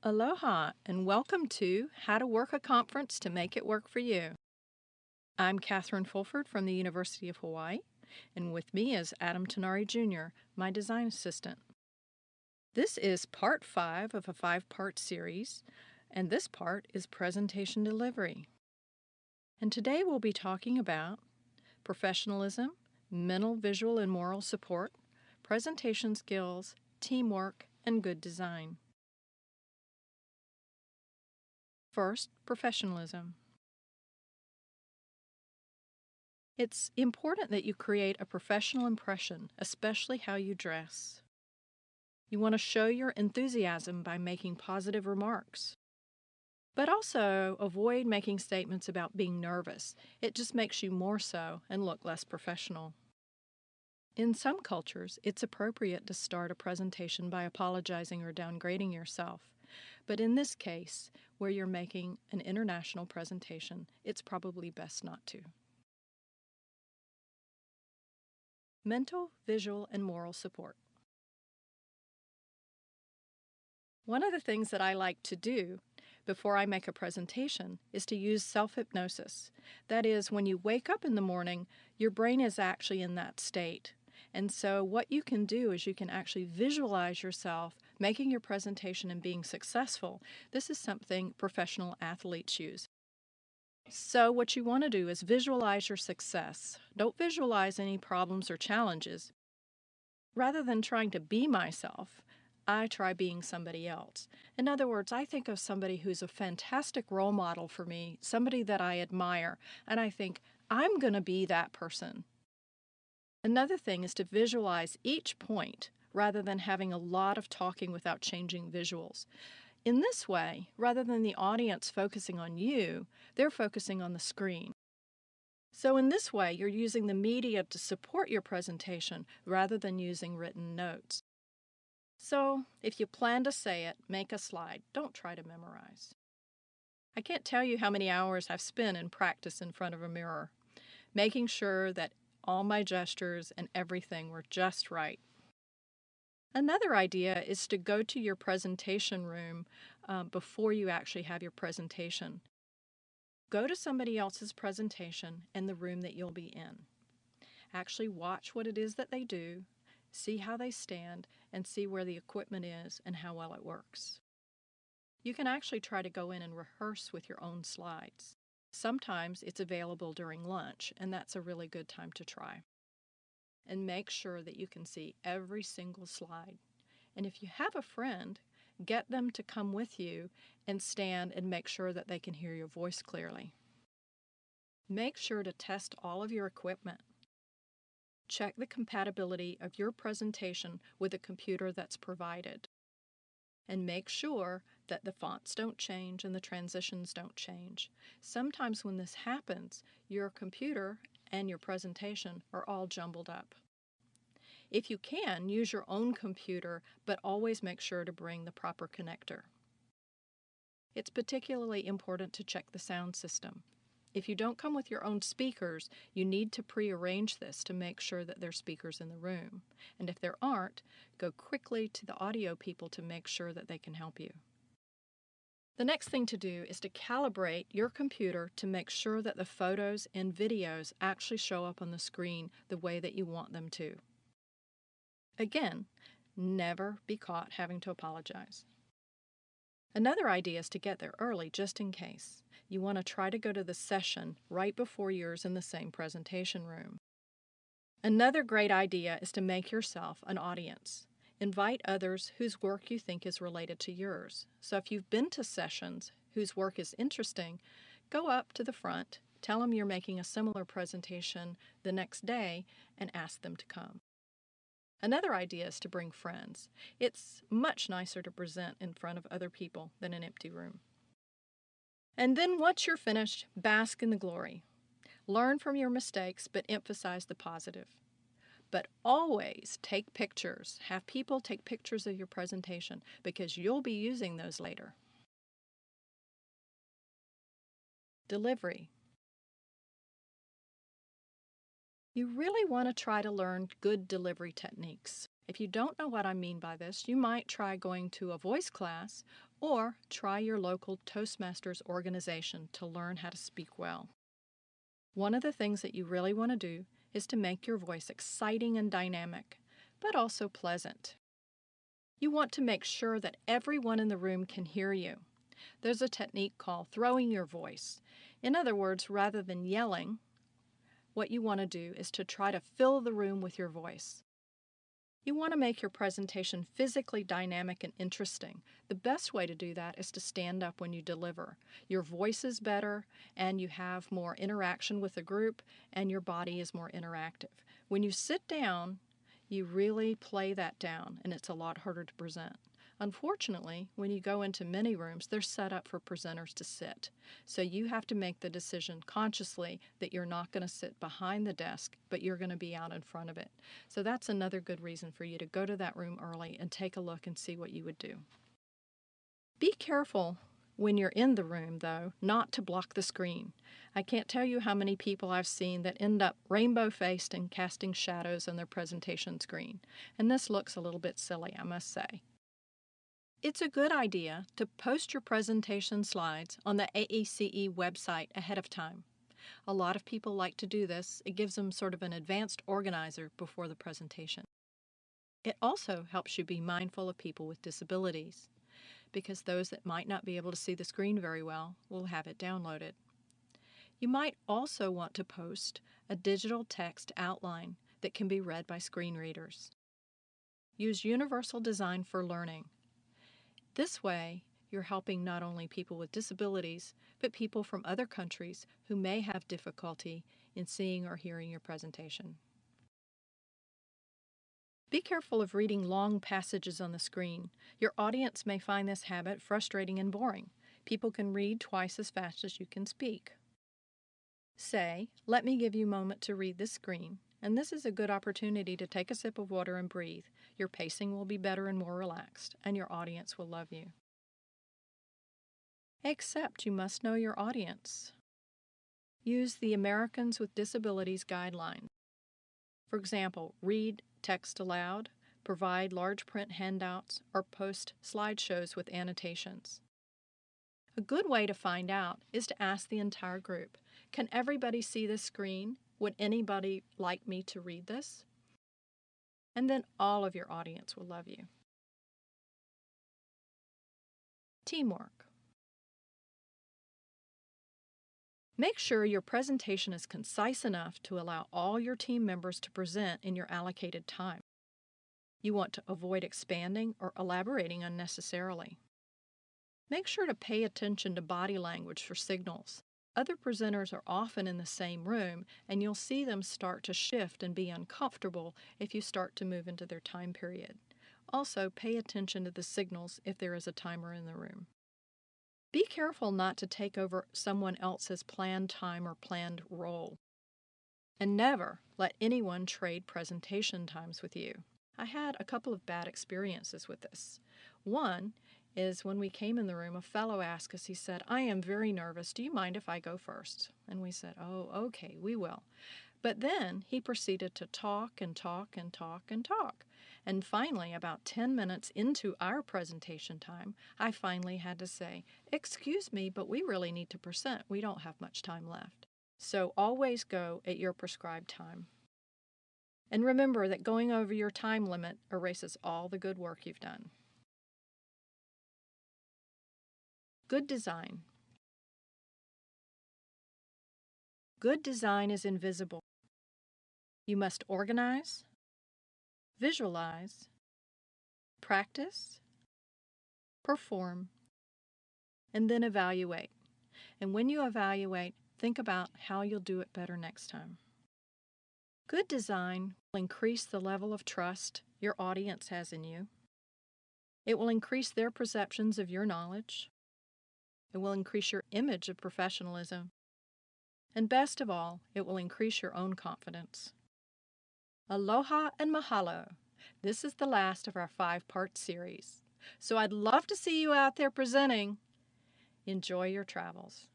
Aloha and welcome to How to Work a Conference to Make It Work for You. I'm Catherine Fulford from the University of Hawaii, and with me is Adam Tanare Jr., my design assistant. This is part 5 of a 5-part series, and this part is presentation delivery. And today we'll be talking about professionalism, mental, visual, and moral support, presentation skills, teamwork, and good design. First, professionalism. It's important that you create a professional impression, especially how you dress. You want to show your enthusiasm by making positive remarks. But also avoid making statements about being nervous. It just makes you more so and look less professional. In some cultures, it's appropriate to start a presentation by apologizing or downgrading yourself. But in this case, where you're making an international presentation, it's probably best not to. Mental, visual, and moral support. One of the things that I like to do before I make a presentation is to use self-hypnosis. That is, when you wake up in the morning, your brain is actually in that state. And so what you can do is you can actually visualize yourself making your presentation and being successful. This is something professional athletes use. So what you want to do is visualize your success. Don't visualize any problems or challenges. Rather than trying to be myself, I try being somebody else. In other words, I think of somebody who's a fantastic role model for me, somebody that I admire, and I think, I'm going to be that person. Another thing is to visualize each point rather than having a lot of talking without changing visuals. In this way, rather than the audience focusing on you, they're focusing on the screen. So in this way, you're using the media to support your presentation rather than using written notes. So if you plan to say it, make a slide. Don't try to memorize. I can't tell you how many hours I've spent in practice in front of a mirror, making sure that all my gestures and everything were just right. Another idea is to go to your presentation room before you actually have your presentation. Go to somebody else's presentation in the room that you'll be in. Actually watch what it is that they do, see how they stand, and see where the equipment is and how well it works. You can actually try to go in and rehearse with your own slides. Sometimes it's available during lunch, and that's a really good time to try. And make sure that you can see every single slide. And if you have a friend, get them to come with you and stand and make sure that they can hear your voice clearly. Make sure to test all of your equipment. Check the compatibility of your presentation with the computer that's provided. And make sure that the fonts don't change and the transitions don't change. Sometimes when this happens, your computer and your presentation are all jumbled up. If you can, use your own computer, but always make sure to bring the proper connector. It's particularly important to check the sound system. If you don't come with your own speakers, you need to pre-arrange this to make sure that there are speakers in the room. And if there aren't, go quickly to the audio people to make sure that they can help you. The next thing to do is to calibrate your computer to make sure that the photos and videos actually show up on the screen the way that you want them to. Again, never be caught having to apologize. Another idea is to get there early just in case. You want to try to go to the session right before yours in the same presentation room. Another great idea is to make yourself an audience. Invite others whose work you think is related to yours. So if you've been to sessions whose work is interesting, go up to the front, tell them you're making a similar presentation the next day, and ask them to come. Another idea is to bring friends. It's much nicer to present in front of other people than an empty room. And then once you're finished, bask in the glory. Learn from your mistakes, but emphasize the positive. But always take pictures. Have people take pictures of your presentation because you'll be using those later. Delivery. You really want to try to learn good delivery techniques. If you don't know what I mean by this, you might try going to a voice class or try your local Toastmasters organization to learn how to speak well. One of the things that you really want to do is to make your voice exciting and dynamic, but also pleasant. You want to make sure that everyone in the room can hear you. There's a technique called throwing your voice. In other words, rather than yelling, what you want to do is to try to fill the room with your voice. You want to make your presentation physically dynamic and interesting. The best way to do that is to stand up when you deliver. Your voice is better, and you have more interaction with the group, and your body is more interactive. When you sit down, you really play that down, and it's a lot harder to present. Unfortunately, when you go into many rooms, they're set up for presenters to sit. So you have to make the decision consciously that you're not going to sit behind the desk, but you're going to be out in front of it. So that's another good reason for you to go to that room early and take a look and see what you would do. Be careful when you're in the room, though, not to block the screen. I can't tell you how many people I've seen that end up rainbow-faced and casting shadows on their presentation screen. And this looks a little bit silly, I must say. It's a good idea to post your presentation slides on the AACE website ahead of time. A lot of people like to do this. It gives them sort of an advanced organizer before the presentation. It also helps you be mindful of people with disabilities, because those that might not be able to see the screen very well will have it downloaded. You might also want to post a digital text outline that can be read by screen readers. Use universal design for learning. This way, you're helping not only people with disabilities, but people from other countries who may have difficulty in seeing or hearing your presentation. Be careful of reading long passages on the screen. Your audience may find this habit frustrating and boring. People can read twice as fast as you can speak. Say, "Let me give you a moment to read this screen," and this is a good opportunity to take a sip of water and breathe. Your pacing will be better and more relaxed, and your audience will love you. Except you must know your audience. Use the Americans with Disabilities guidelines. For example, read text aloud, provide large print handouts, or post slideshows with annotations. A good way to find out is to ask the entire group, "Can everybody see this screen? Would anybody like me to read this?" And then all of your audience will love you. Teamwork. Make sure your presentation is concise enough to allow all your team members to present in your allocated time. You want to avoid expanding or elaborating unnecessarily. Make sure to pay attention to body language for signals. Other presenters are often in the same room, and you'll see them start to shift and be uncomfortable if you start to move into their time period. Also, pay attention to the signals if there is a timer in the room. Be careful not to take over someone else's planned time or planned role. And never let anyone trade presentation times with you. I had a couple of bad experiences with this. One is when we came in the room, a fellow asked us, he said, "I am very nervous. Do you mind if I go first?" And we said, "Oh, okay, we will." But then he proceeded to talk and talk and talk and talk. And finally, about 10 minutes into our presentation time, I finally had to say, "Excuse me, but we really need to present. We don't have much time left." So always go at your prescribed time. And remember that going over your time limit erases all the good work you've done. Good design. Good design is invisible. You must organize, visualize, practice, perform, and then evaluate. And when you evaluate, think about how you'll do it better next time. Good design will increase the level of trust your audience has in you. It will increase their perceptions of your knowledge. It will increase your image of professionalism. And best of all, it will increase your own confidence. Aloha and mahalo. This is the last of our 5-part series. So I'd love to see you out there presenting. Enjoy your travels.